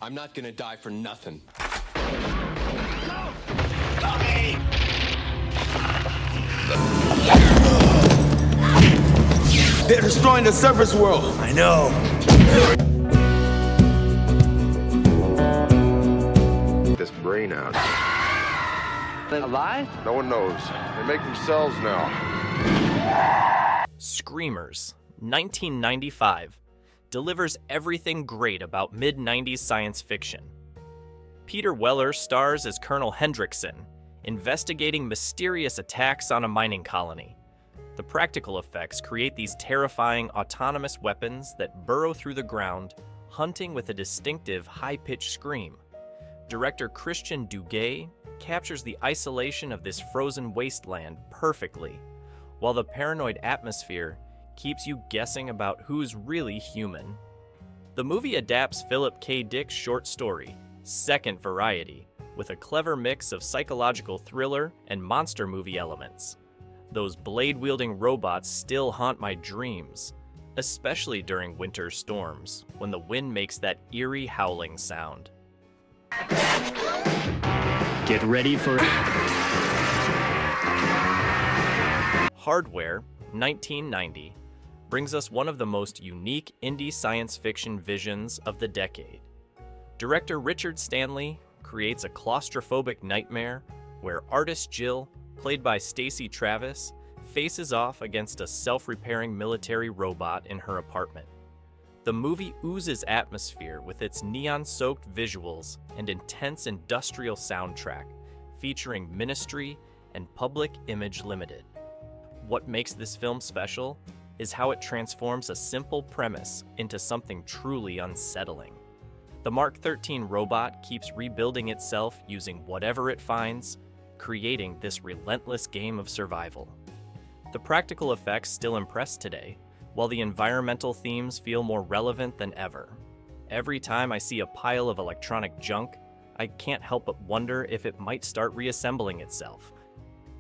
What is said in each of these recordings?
I'm not gonna die for nothing. They're destroying the surface world. I know. This brain out. They alive? No one knows. They make themselves now. Screamers, 1995, delivers everything great about mid-90s science fiction. Peter Weller stars as Colonel Hendrickson, investigating mysterious attacks on a mining colony. The practical effects create these terrifying autonomous weapons that burrow through the ground, hunting with a distinctive high-pitched scream. Director Christian Duguay captures the isolation of this frozen wasteland perfectly, while the paranoid atmosphere keeps you guessing about who's really human. The movie adapts Philip K. Dick's short story, Second Variety, with a clever mix of psychological thriller and monster movie elements. Those blade-wielding robots still haunt my dreams, especially during winter storms, when the wind makes that eerie howling sound. Get ready for Hardware, 1990, brings us one of the most unique indie science fiction visions of the decade. Director Richard Stanley creates a claustrophobic nightmare where artist Jill, played by Stacey Travis, faces off against a self-repairing military robot in her apartment. The movie oozes atmosphere with its neon-soaked visuals and intense industrial soundtrack, featuring Ministry and Public Image Limited. What makes this film special is how it transforms a simple premise into something truly unsettling. The Mark 13 robot keeps rebuilding itself using whatever it finds, creating this relentless game of survival. The practical effects still impress today, while the environmental themes feel more relevant than ever. Every time I see a pile of electronic junk, I can't help but wonder if it might start reassembling itself.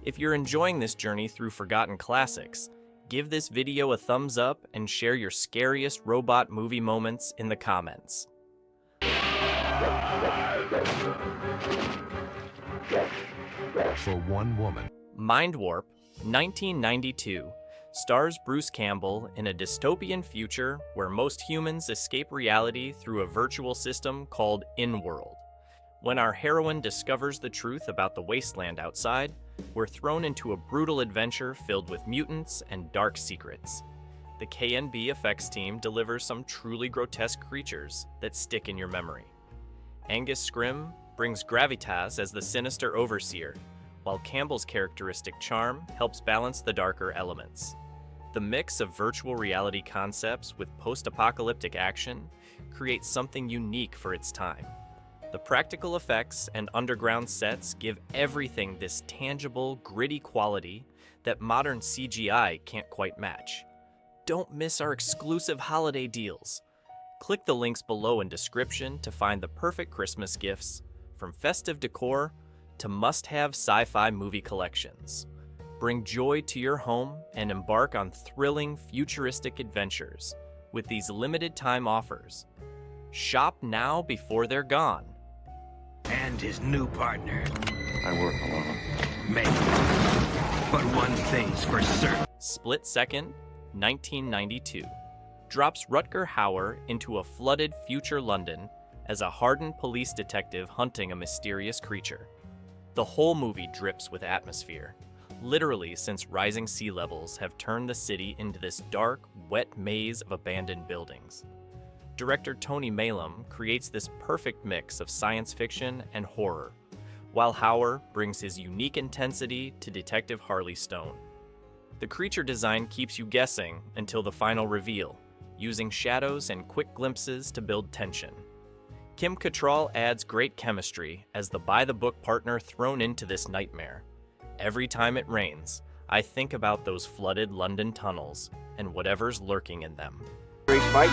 If you're enjoying this journey through forgotten classics, give this video a thumbs up and share your scariest robot movie moments in the comments. For one woman. Mindwarp, 1992, stars Bruce Campbell in a dystopian future where most humans escape reality through a virtual system called In-World. When our heroine discovers the truth about the wasteland outside, we're thrown into a brutal adventure filled with mutants and dark secrets. The KNB effects team delivers some truly grotesque creatures that stick in your memory. Angus Scrimm brings gravitas as the sinister overseer, while Campbell's characteristic charm helps balance the darker elements. The mix of virtual reality concepts with post-apocalyptic action creates something unique for its time. The practical effects and underground sets give everything this tangible, gritty quality that modern CGI can't quite match. Don't miss our exclusive holiday deals. Click the links below in description to find the perfect Christmas gifts, from festive decor to must-have sci-fi movie collections. Bring joy to your home and embark on thrilling, futuristic adventures with these limited-time offers. Shop now before they're gone. And his new partner. I work alone. Maybe. But one thing's for certain. Split Second, 1992, drops Rutger Hauer into a flooded future London as a hardened police detective hunting a mysterious creature. The whole movie drips with atmosphere, literally since rising sea levels have turned the city into this dark, wet maze of abandoned buildings. Director Tony Maylam creates this perfect mix of science fiction and horror, while Hauer brings his unique intensity to Detective Harley Stone. The creature design keeps you guessing until the final reveal, using shadows and quick glimpses to build tension. Kim Cattrall adds great chemistry as the by-the-book partner thrown into this nightmare. Every time it rains, I think about those flooded London tunnels and whatever's lurking in them. He fights,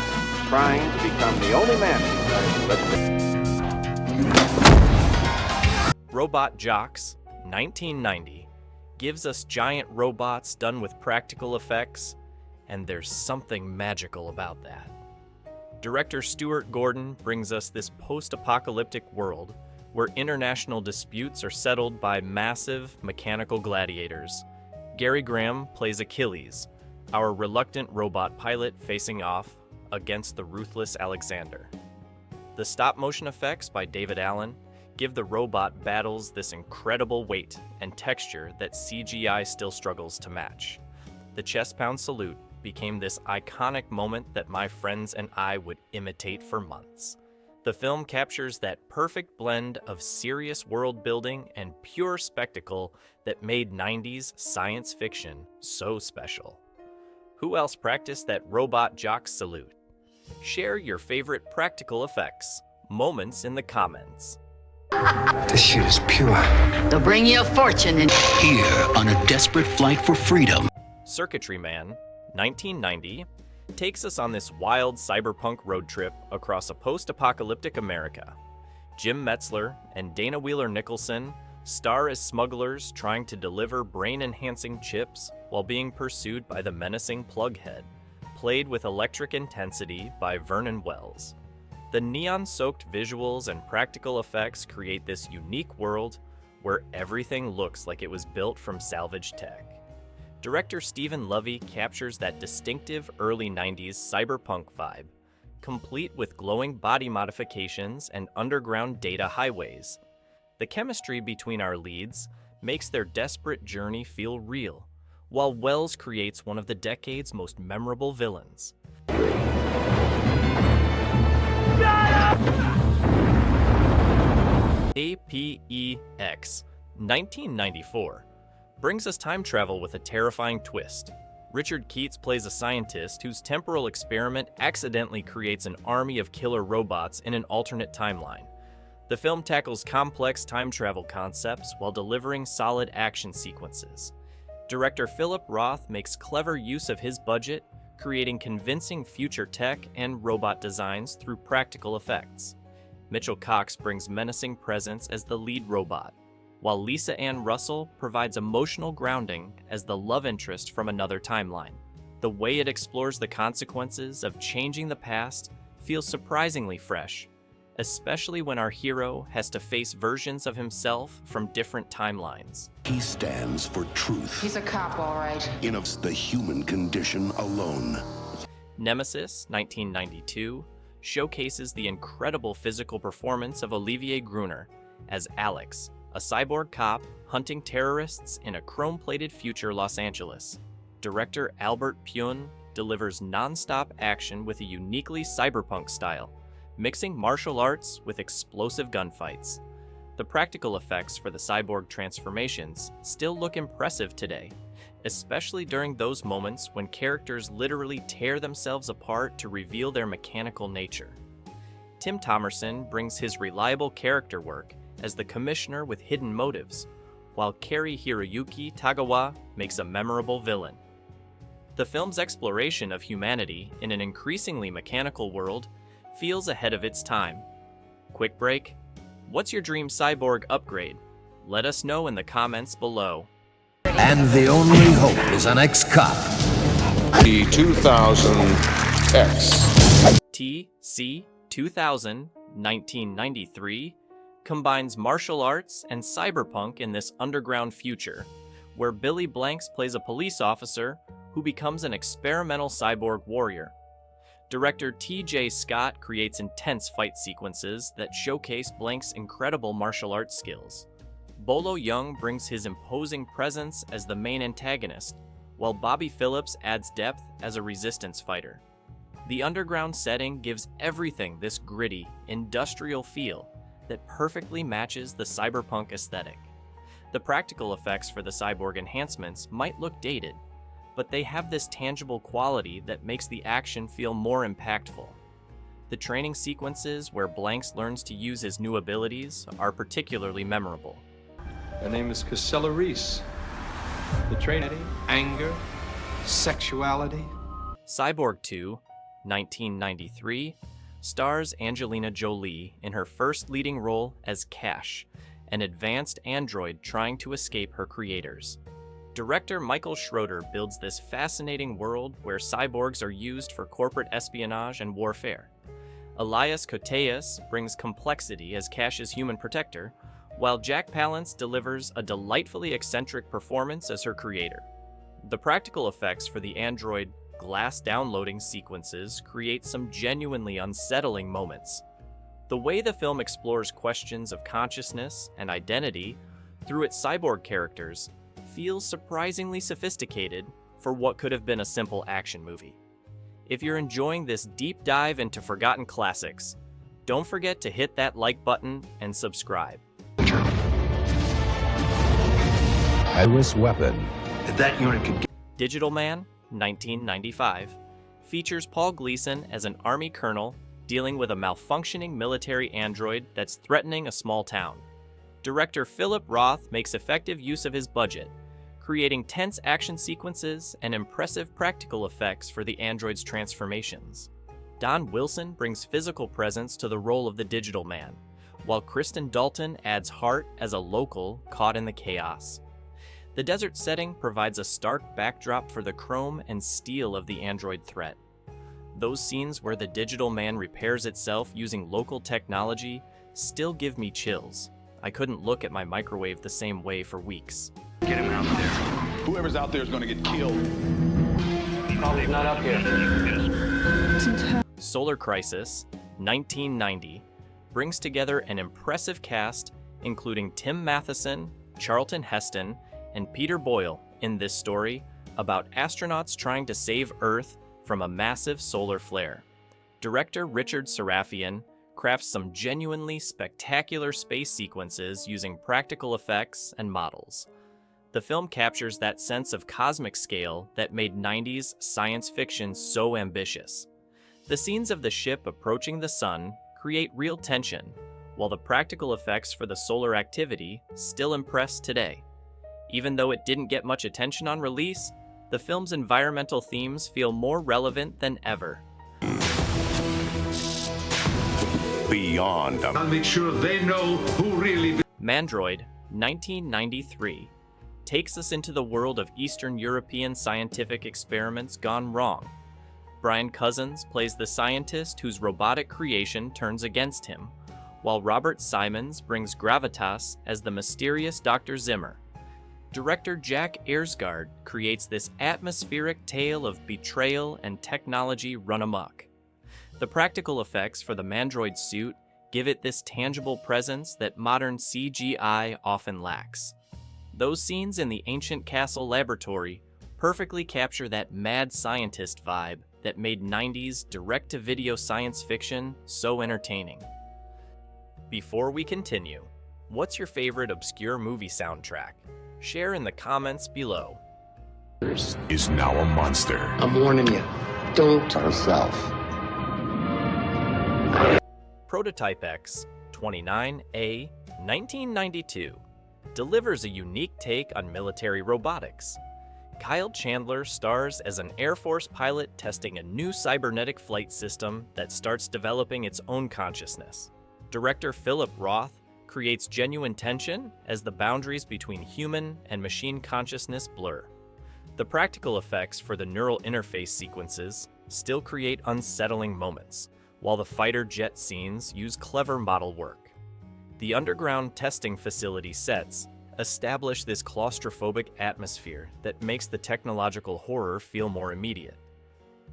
trying to become the only man Robot Jocks, 1990, gives us giant robots done with practical effects, and there's something magical about that. Director Stuart Gordon brings us this post-apocalyptic world where international disputes are settled by massive mechanical gladiators. Gary Graham plays Achilles, our reluctant robot pilot facing off against the ruthless Alexander. The stop-motion effects by David Allen give the robot battles this incredible weight and texture that CGI still struggles to match. The chest-pound salute became this iconic moment that my friends and I would imitate for months. The film captures that perfect blend of serious world-building and pure spectacle that made 90s science fiction so special. Who else practiced that robot jock salute? Share your favorite practical effects moments in the comments. This shit is pure. They'll bring you a fortune and Here on a desperate flight for freedom. Circuitry Man, 1990, takes us on this wild cyberpunk road trip across a post-apocalyptic America. Jim Metzler and Dana Wheeler-Nicholson star as smugglers trying to deliver brain-enhancing chips while being pursued by the menacing Plughead, played with electric intensity by Vernon Wells. The neon-soaked visuals and practical effects create this unique world where everything looks like it was built from salvage tech. Director Stephen Lovey captures that distinctive early 90s cyberpunk vibe, complete with glowing body modifications and underground data highways. The chemistry between our leads makes their desperate journey feel real, while Wells creates one of the decade's most memorable villains. A.P.E.X. 1994 brings us time travel with a terrifying twist. Richard Keats plays a scientist whose temporal experiment accidentally creates an army of killer robots in an alternate timeline. The film tackles complex time travel concepts while delivering solid action sequences. Director Philip Roth makes clever use of his budget, creating convincing future tech and robot designs through practical effects. Mitchell Cox brings menacing presence as the lead robot, while Lisa Ann Russell provides emotional grounding as the love interest from another timeline. The way it explores the consequences of changing the past feels surprisingly fresh, especially when our hero has to face versions of himself from different timelines. He stands for truth. he's a cop, all right. In the human condition alone. Nemesis, 1992, showcases the incredible physical performance of Olivier Gruner as Alex, a cyborg cop hunting terrorists in a chrome-plated future Los Angeles. Director Albert Pyun delivers non-stop action with a uniquely cyberpunk style, mixing martial arts with explosive gunfights. The practical effects for the cyborg transformations still look impressive today, especially during those moments when characters literally tear themselves apart to reveal their mechanical nature. Tim Thomerson brings his reliable character work as the commissioner with hidden motives, while Kari Hiroyuki Tagawa makes a memorable villain. The film's exploration of humanity in an increasingly mechanical world feels ahead of its time. Quick break. What's your dream cyborg upgrade? Let us know in the comments below. And the only hope is an ex-cop. The 2000X. TC2000 1993 combines martial arts and cyberpunk in this underground future, where Billy Blanks plays a police officer who becomes an experimental cyborg warrior. Director T.J. Scott creates intense fight sequences that showcase Blank's incredible martial arts skills. Bolo Young brings his imposing presence as the main antagonist, while Bobby Phillips adds depth as a resistance fighter. The underground setting gives everything this gritty, industrial feel that perfectly matches the cyberpunk aesthetic. The practical effects for the cyborg enhancements might look dated, but they have this tangible quality that makes the action feel more impactful. The training sequences where Blanks learns to use his new abilities are particularly memorable. Her name is Casella Reese. The training, anger, sexuality. Cyborg 2, 1993, stars Angelina Jolie in her first leading role as Cash, an advanced android trying to escape her creators. Director Michael Schroeder builds this fascinating world where cyborgs are used for corporate espionage and warfare. Elias Koteas brings complexity as Cash's human protector, while Jack Palance delivers a delightfully eccentric performance as her creator. The practical effects for the android glass downloading sequences create some genuinely unsettling moments. The way the film explores questions of consciousness and identity through its cyborg characters feels surprisingly sophisticated for what could have been a simple action movie. If you're enjoying this deep dive into forgotten classics, don't forget to hit that like button and subscribe. Iris Weapon. That unit can... Digital Man, 1995, features Paul Gleason as an army colonel dealing with a malfunctioning military android that's threatening a small town. Director Philip Roth makes effective use of his budget, creating tense action sequences and impressive practical effects for the android's transformations. Don Wilson brings physical presence to the role of the Digital Man, while Kristen Dalton adds heart as a local caught in the chaos. The desert setting provides a stark backdrop for the chrome and steel of the android threat. Those scenes where the Digital Man repairs itself using local technology still give me chills. I couldn't look at my microwave the same way for weeks. Get him out there. Whoever's out there is going to get killed. Probably not up here. Solar Crisis, 1990, brings together an impressive cast including Tim Matheson, Charlton Heston, and Peter Boyle in this story about astronauts trying to save Earth from a massive solar flare. Director Richard Sarafian crafts some genuinely spectacular space sequences using practical effects and models. The film captures that sense of cosmic scale that made 90s science fiction so ambitious. The scenes of the ship approaching the sun create real tension, while the practical effects for the solar activity still impress today. Even though it didn't get much attention on release, the film's environmental themes feel more relevant than ever. Beyond. I'll make sure they know who really... Mandroid, 1993, takes us into the world of Eastern European scientific experiments gone wrong. Brian Cousins plays the scientist whose robotic creation turns against him, while Robert Simons brings gravitas as the mysterious Dr. Zimmer. Director Jack Ayersgard creates this atmospheric tale of betrayal and technology run amok. The practical effects for the Mandroid suit give it this tangible presence that modern CGI often lacks. Those scenes in the ancient castle laboratory perfectly capture that mad scientist vibe that made 90s direct-to-video science fiction so entertaining. Before we continue, what's your favorite obscure movie soundtrack? Share in the comments below. Is now a monster. I'm warning you. Don't yourself. Prototype X 29A 1992 delivers a unique take on military robotics. Kyle Chandler stars as an Air Force pilot testing a new cybernetic flight system that starts developing its own consciousness. Director Philip Roth creates genuine tension as the boundaries between human and machine consciousness blur. The practical effects for the neural interface sequences still create unsettling moments, while the fighter jet scenes use clever model work. The underground testing facility sets establish this claustrophobic atmosphere that makes the technological horror feel more immediate.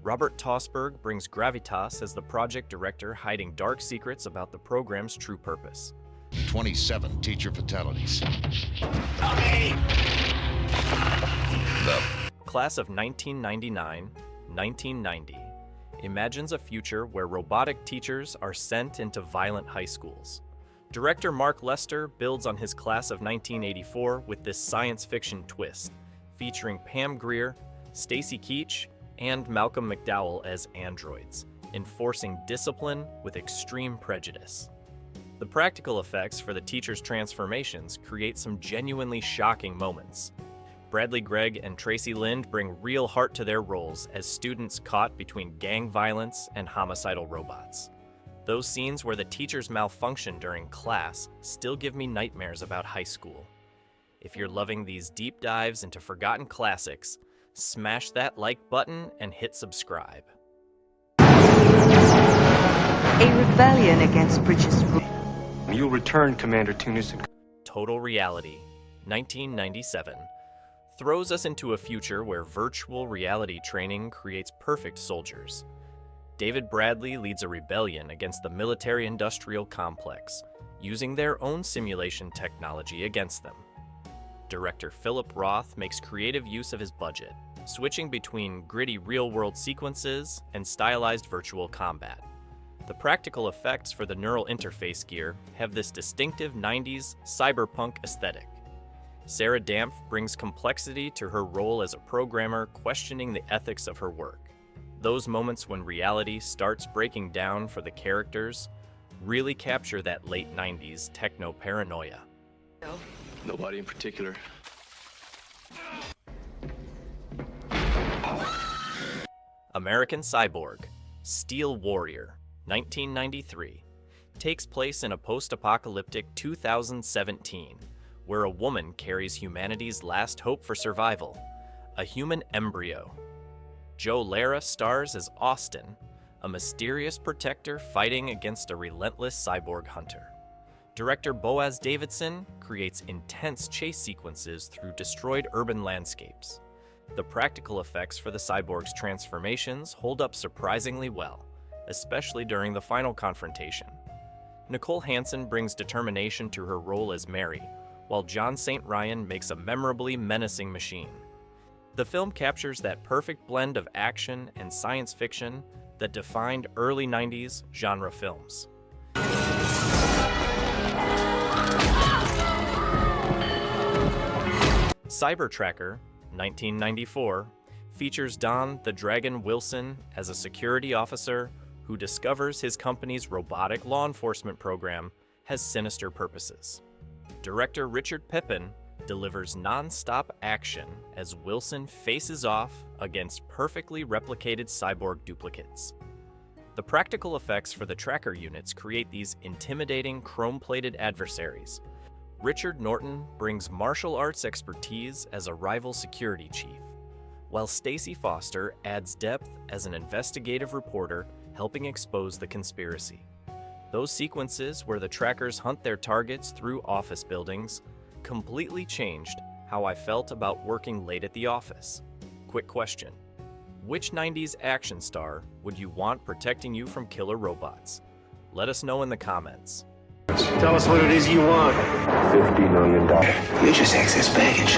Robert Tosberg brings gravitas as the project director hiding dark secrets about the program's true purpose. 27 teacher fatalities. The class of 1999-1990 imagines a future where robotic teachers are sent into violent high schools. Director Mark Lester builds on his class of 1984 with this science fiction twist, featuring Pam Grier, Stacy Keach, and Malcolm McDowell as androids, enforcing discipline with extreme prejudice. The practical effects for the teachers' transformations create some genuinely shocking moments. Bradley Gregg and Tracy Lind bring real heart to their roles as students caught between gang violence and homicidal robots. Those scenes where the teachers malfunction during class still give me nightmares about high school. If you're loving these deep dives into forgotten classics, smash that like button and hit subscribe. A rebellion against British rule. You'll return, Commander Tunis. Total Reality, 1997, throws us into a future where virtual reality training creates perfect soldiers. David Bradley leads a rebellion against the military-industrial complex, using their own simulation technology against them. Director Philip Roth makes creative use of his budget, switching between gritty real-world sequences and stylized virtual combat. The practical effects for the neural interface gear have this distinctive 90s cyberpunk aesthetic. Sarah Dampf brings complexity to her role as a programmer questioning the ethics of her work. Those moments when reality starts breaking down for the characters really capture that late 90s techno-paranoia. Nobody in particular. American Cyborg, Steel Warrior, 1993, takes place in a post-apocalyptic 2017, where a woman carries humanity's last hope for survival, a human embryo. Joe Lara stars as Austin, a mysterious protector fighting against a relentless cyborg hunter. Director Boaz Davidson creates intense chase sequences through destroyed urban landscapes. The practical effects for the cyborg's transformations hold up surprisingly well, especially during the final confrontation. Nicole Hansen brings determination to her role as Mary, while John St. Ryan makes a memorably menacing machine. The film captures that perfect blend of action and science fiction that defined early 90s genre films. Cybertracker, 1994, features Don the Dragon Wilson as a security officer who discovers his company's robotic law enforcement program has sinister purposes. Director Richard Pippin delivers non-stop action as Wilson faces off against perfectly replicated cyborg duplicates. The practical effects for the tracker units create these intimidating chrome-plated adversaries. Richard Norton brings martial arts expertise as a rival security chief, while Stacey Foster adds depth as an investigative reporter helping expose the conspiracy. Those sequences where the trackers hunt their targets through office buildings completely changed how I felt about working late at the office. Quick question: which 90s action star would you want protecting you from killer robots? Let us know in the comments. Tell us what it is you want. $50 million. You just excess baggage.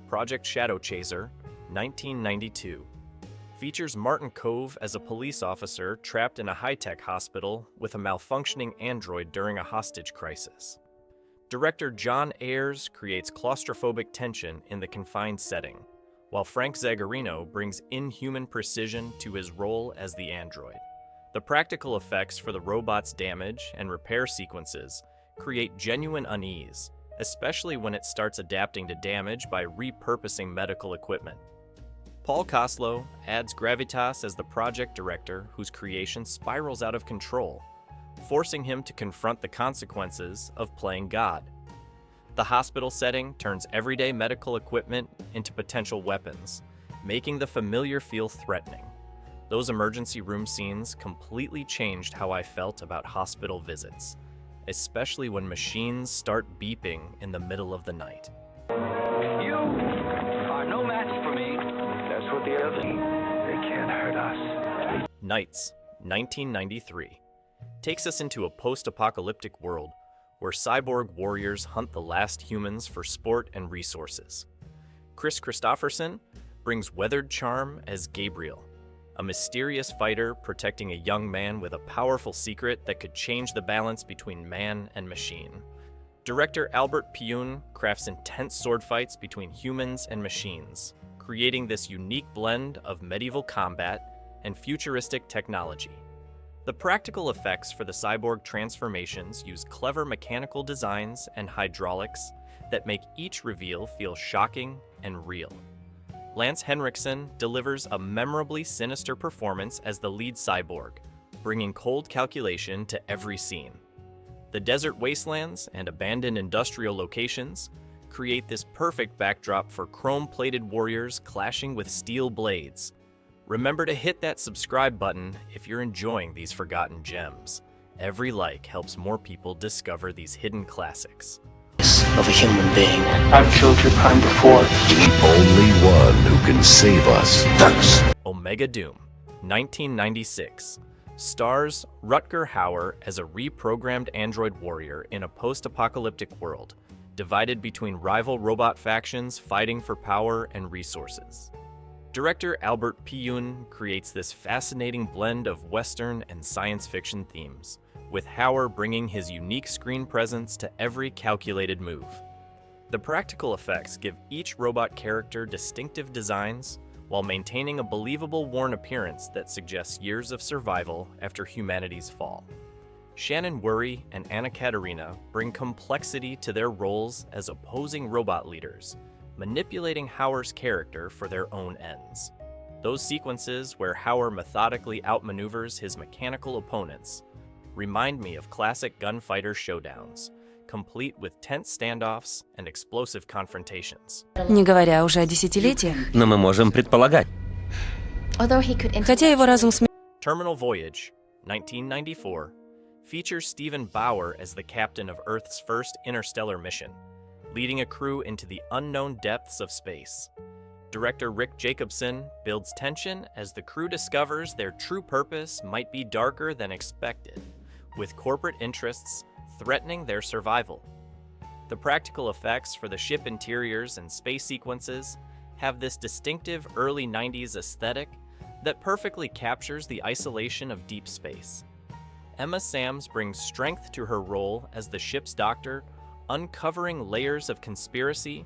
Project Shadowchaser, 1992, features Martin Kove as a police officer trapped in a high-tech hospital with a malfunctioning android during a hostage crisis. Director John Ayers creates claustrophobic tension in the confined setting, while Frank Zagarino brings inhuman precision to his role as the android. The practical effects for the robot's damage and repair sequences create genuine unease, especially when it starts adapting to damage by repurposing medical equipment. Paul Koslow adds gravitas as the project director whose creation spirals out of control, forcing him to confront the consequences of playing God. The hospital setting turns everyday medical equipment into potential weapons, making the familiar feel threatening. Those emergency room scenes completely changed how I felt about hospital visits, especially when machines start beeping in the middle of the night. You are no match for me. That's what the others need. They can't hurt us. Knights, 1993, takes us into a post-apocalyptic world where cyborg warriors hunt the last humans for sport and resources. Chris Christopherson brings weathered charm as Gabriel, a mysterious fighter protecting a young man with a powerful secret that could change the balance between man and machine. Director Albert Pyun crafts intense sword fights between humans and machines, creating this unique blend of medieval combat and futuristic technology. The practical effects for the cyborg transformations use clever mechanical designs and hydraulics that make each reveal feel shocking and real. Lance Henriksen delivers a memorably sinister performance as the lead cyborg, bringing cold calculation to every scene. The desert wastelands and abandoned industrial locations create this perfect backdrop for chrome-plated warriors clashing with steel blades. Remember to hit that subscribe button if you're enjoying these forgotten gems. Every like helps more people discover these hidden classics. Of a human being. I've killed your kind before. The only one who can save us. Thanks. Omega Doom, 1996. Stars Rutger Hauer as a reprogrammed android warrior in a post-apocalyptic world, divided between rival robot factions fighting for power and resources. Director Albert Pyun creates this fascinating blend of Western and science fiction themes, with Hauer bringing his unique screen presence to every calculated move. The practical effects give each robot character distinctive designs, while maintaining a believable worn appearance that suggests years of survival after humanity's fall. Shannon Worry and Anna Katerina bring complexity to their roles as opposing robot leaders, manipulating Hauer's character for their own ends. Those sequences where Hauer methodically outmaneuvers his mechanical opponents remind me of classic gunfighter showdowns, complete with tense standoffs and explosive confrontations. Не говоря уже о десятилетиях. Но мы можем предполагать. Хотя его разум Terminal Voyage, 1994, features Stephen Bauer as the captain of Earth's first interstellar mission, leading a crew into the unknown depths of space. Director Rick Jacobson builds tension as the crew discovers their true purpose might be darker than expected, with corporate interests threatening their survival. The practical effects for the ship interiors and space sequences have this distinctive early 90s aesthetic that perfectly captures the isolation of deep space. Emma Sams brings strength to her role as the ship's doctor, uncovering layers of conspiracy,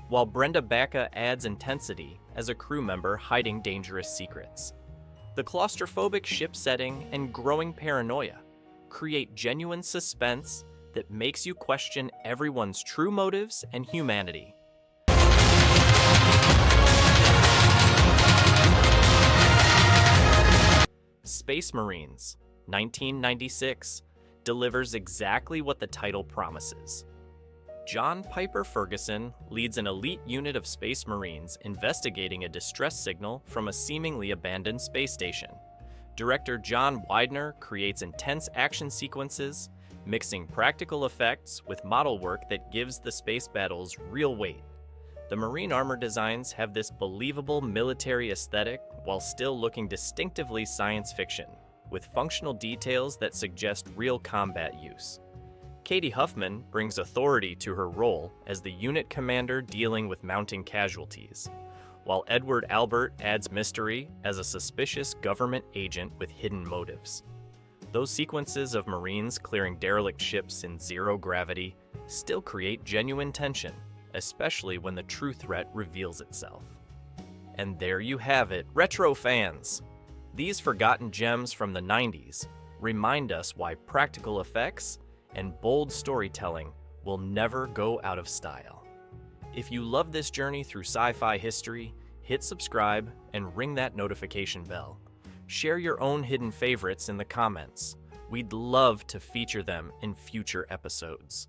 while Brenda Baca adds intensity as a crew member hiding dangerous secrets. The claustrophobic ship setting and growing paranoia create genuine suspense that makes you question everyone's true motives and humanity. Space Marines, 1996, delivers exactly what the title promises. John Piper Ferguson leads an elite unit of Space Marines investigating a distress signal from a seemingly abandoned space station. Director John Widener creates intense action sequences, mixing practical effects with model work that gives the space battles real weight. The Marine armor designs have this believable military aesthetic while still looking distinctively science fiction, with functional details that suggest real combat use. Katie Huffman brings authority to her role as the unit commander dealing with mounting casualties, while Edward Albert adds mystery as a suspicious government agent with hidden motives. Those sequences of Marines clearing derelict ships in zero gravity still create genuine tension, especially when the true threat reveals itself. And there you have it, retro fans! These forgotten gems from the 90s remind us why practical effects and bold storytelling will never go out of style. If you love this journey through sci-fi history, hit subscribe and ring that notification bell. Share your own hidden favorites in the comments. We'd love to feature them in future episodes.